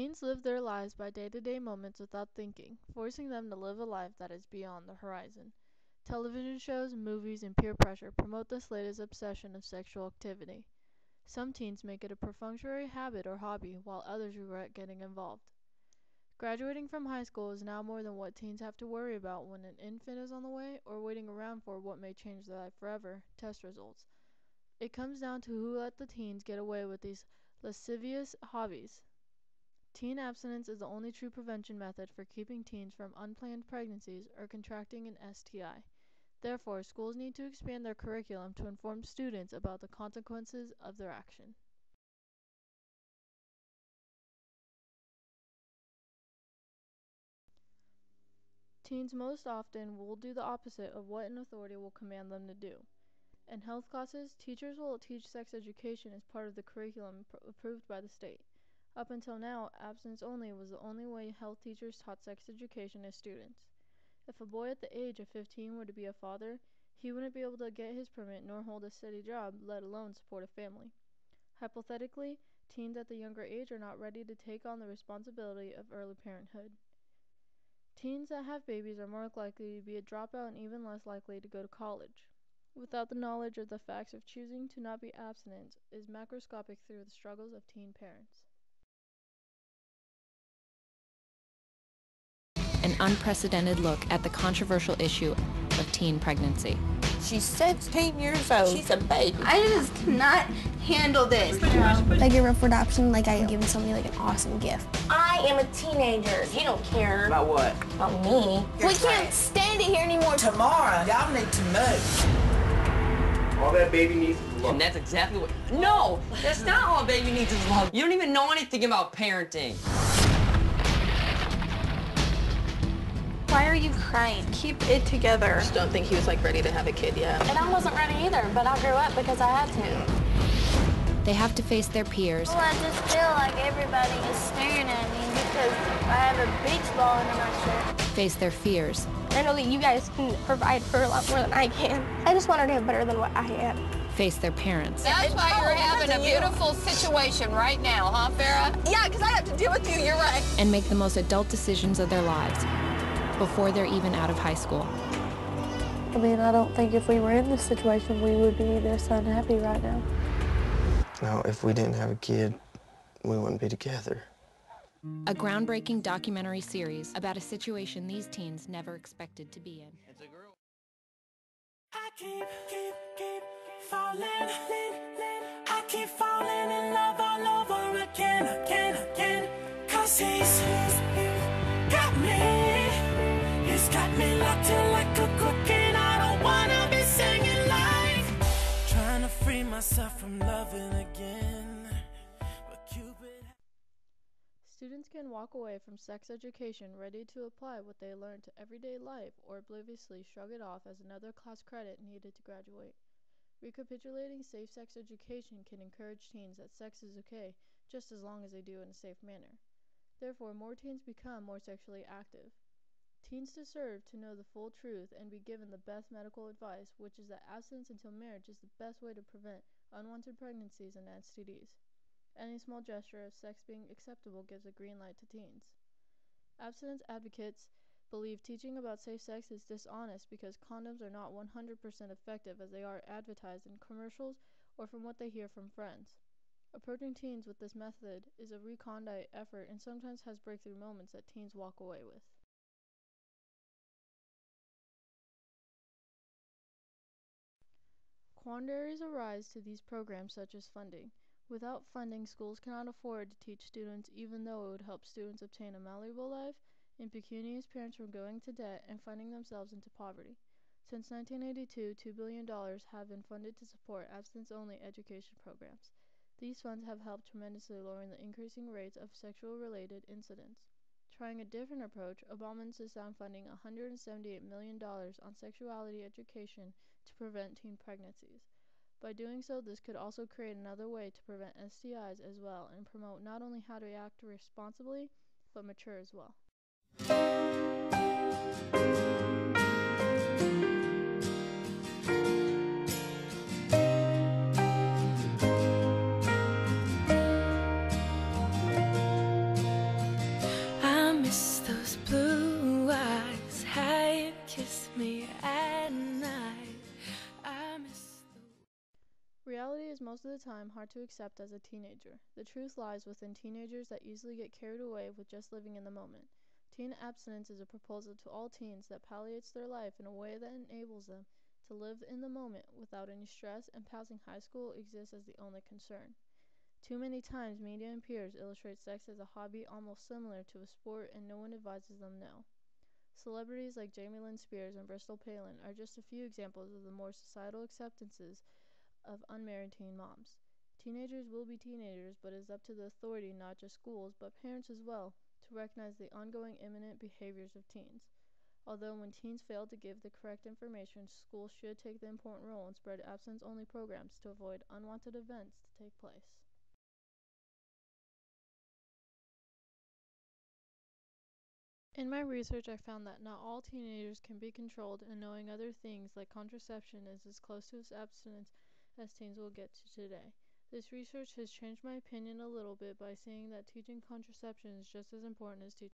Teens live their lives by day-to-day moments without thinking, forcing them to live a life that is beyond the horizon. Television shows, movies, and peer pressure promote this latest obsession of sexual activity. Some teens make it a perfunctory habit or hobby, while others regret getting involved. Graduating from high school is now more than what teens have to worry about when an infant is on the way or waiting around for what may change their life forever, test results. It comes down to who let the teens get away with these lascivious hobbies. Teen abstinence is the only true prevention method for keeping teens from unplanned pregnancies or contracting an STI. Therefore, schools need to expand their curriculum to inform students about the consequences of their action. Teens most often will do the opposite of what an authority will command them to do. In health classes, teachers will teach sex education as part of the curriculum approved by the state. Up until now, abstinence only was the only way health teachers taught sex education to students. If a boy at the age of 15 were to be a father, he wouldn't be able to get his permit nor hold a steady job, let alone support a family. Hypothetically, teens at the younger age are not ready to take on the responsibility of early parenthood. Teens that have babies are more likely to be a dropout and even less likely to go to college. Without the knowledge of the facts of choosing to not be abstinent is macroscopic through the struggles of teen parents. An unprecedented look at the controversial issue of teen pregnancy. She's 16 years old. She's a baby. I just cannot handle this. I give her for adoption like I'm giving somebody like an awesome gift. I am a teenager. You don't care. About what? About me. We can't stand it here anymore. Tomorrow, y'all need to move. All that baby needs is love. And that's exactly what... No! That's not all baby needs is love. You don't even know anything about parenting. Why are you crying? Keep it together. I just don't think he was like ready to have a kid yet. And I wasn't ready either, but I grew up because I had to. They have to face their peers. Well, I just feel like everybody is staring at me because I have a beach ball under my shirt. Face their fears. I know that you guys can provide for a lot more than I can. I just want her to have better than what I had. Face their parents. That's why you're having a beautiful situation right now, huh, Farrah? Yeah, because I have to deal with you, you're right. And make the most adult decisions of their lives before they're even out of high school. I mean, I don't think if we were in this situation, we would be this unhappy right now. No, if we didn't have a kid, we wouldn't be together. A groundbreaking documentary series about a situation these teens never expected to be in. It's a girl. I keep falling, I keep falling in love all over again, 'cause he's got me, he's got me locked in like a crook, and I don't wanna be singing like, trying to free myself from loving again, but Cupid. Students can walk away from sex education ready to apply what they learned to everyday life or obliviously shrug it off as another class credit needed to graduate. Recapitulating safe sex education can encourage teens that sex is okay just as long as they do it in a safe manner. Therefore, more teens become more sexually active. Teens deserve to know the full truth and be given the best medical advice, which is that abstinence until marriage is the best way to prevent unwanted pregnancies and STDs. Any small gesture of sex being acceptable gives a green light to teens. Abstinence advocates believe teaching about safe sex is dishonest because condoms are not 100% effective as they are advertised in commercials or from what they hear from friends. Approaching teens with this method is a recondite effort and sometimes has breakthrough moments that teens walk away with. Quandaries arise to these programs such as funding. Without funding, schools cannot afford to teach students even though it would help students obtain a malleable life, impecunious parents from going to debt, and funding themselves into poverty. Since 1982, $2 billion have been funded to support abstinence-only education programs. These funds have helped tremendously lowering the increasing rates of sexual-related incidents. Trying a different approach, Obama insists on funding $178 million on sexuality education to prevent teen pregnancies. By doing so, this could also create another way to prevent STIs as well and promote not only how to act responsibly, but mature as well. most of the time hard to accept as a teenager. The truth lies within teenagers that easily get carried away with just living in the moment. Teen abstinence is a proposal to all teens that palliates their life in a way that enables them to live in the moment without any stress, and passing high school exists as the only concern. Too many times media and peers illustrate sex as a hobby almost similar to a sport, and no one advises them no. Celebrities like Jamie Lynn Spears and Bristol Palin are just a few examples of the more societal acceptances of unmarried teen moms. Teenagers will be teenagers, but it is up to the authority, not just schools, but parents as well, to recognize the ongoing imminent behaviors of teens. Although when teens fail to give the correct information, schools should take the important role and spread abstinence-only programs to avoid unwanted events to take place. In my research, I found that not all teenagers can be controlled, and knowing other things like contraception is as close to abstinence as teens will get to today. This research has changed my opinion a little bit by seeing that teaching contraception is just as important as teaching